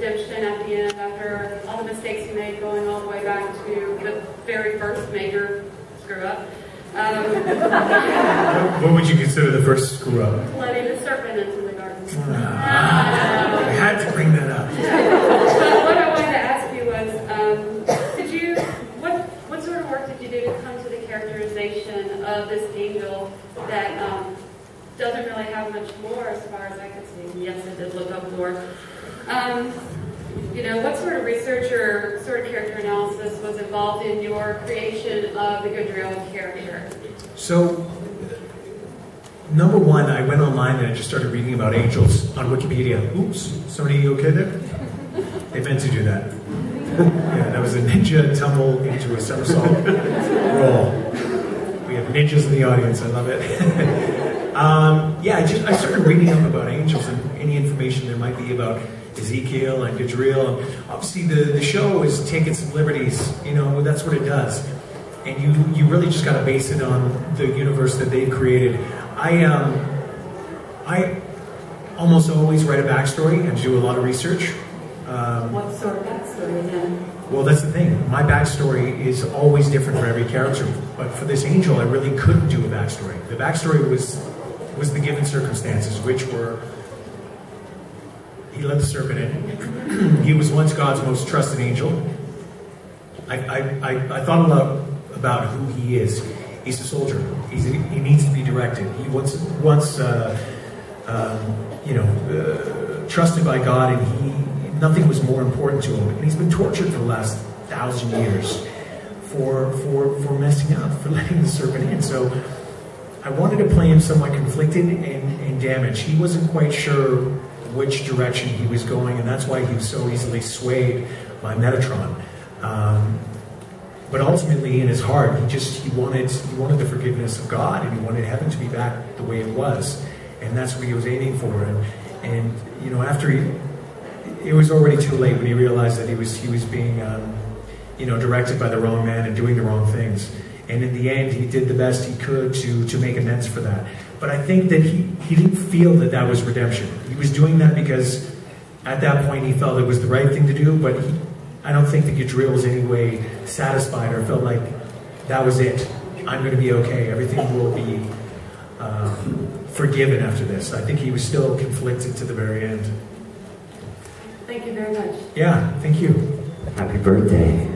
redemption at the end after all the mistakes he made, going all the way back to the very first major screw-up. What would you consider the first screw-up? Letting the serpent into the garden. I had to bring that up. But what I wanted to ask you was, what sort of work did you do to come to the characterization of this angel that doesn't really have much more as far as I could see? Yes, I did look up more. What sort of research or sort of character analysis was involved in your creation of the Gadreel character? So, number one, I went online and I just started reading about angels on Wikipedia. Oops, somebody okay there? They meant to do that. Yeah, that was a ninja tumble into a somersault roll. We have ninjas in the audience, I love it. I started reading up about angels and any information there might be about Ezekiel and Gadreel. Obviously the show is taking some liberties, that's what it does. And you really just got to base it on the universe that they've created. I almost always write a backstory and do a lot of research. What sort of backstory then? Well, that's the thing. My backstory is always different for every character. But for this angel, I really couldn't do a backstory. The backstory was the given circumstances, which were he let the serpent in. He was once God's most trusted angel. I thought a lot about who he is. He's a soldier. He needs to be directed. He once trusted by God, and nothing was more important to him. And he's been tortured for the last 1,000 years for messing up, for letting the serpent in. So I wanted to play him somewhat conflicted and damaged. He wasn't quite sure which direction he was going, and that's why he was so easily swayed by Metatron. But ultimately, in his heart, he wanted the forgiveness of God, and he wanted heaven to be back the way it was, and that's what he was aiming for. And after it was already too late when he realized that he was being directed by the wrong man and doing the wrong things. And in the end, he did the best he could to make amends for that. But I think that he didn't feel that that was redemption. He was doing that because at that point he felt it was the right thing to do, but I don't think that Gadreel was in any way satisfied or felt like that was it. I'm going to be okay. Everything will be forgiven after this. I think he was still conflicted to the very end. Thank you very much. Yeah, thank you. Happy birthday.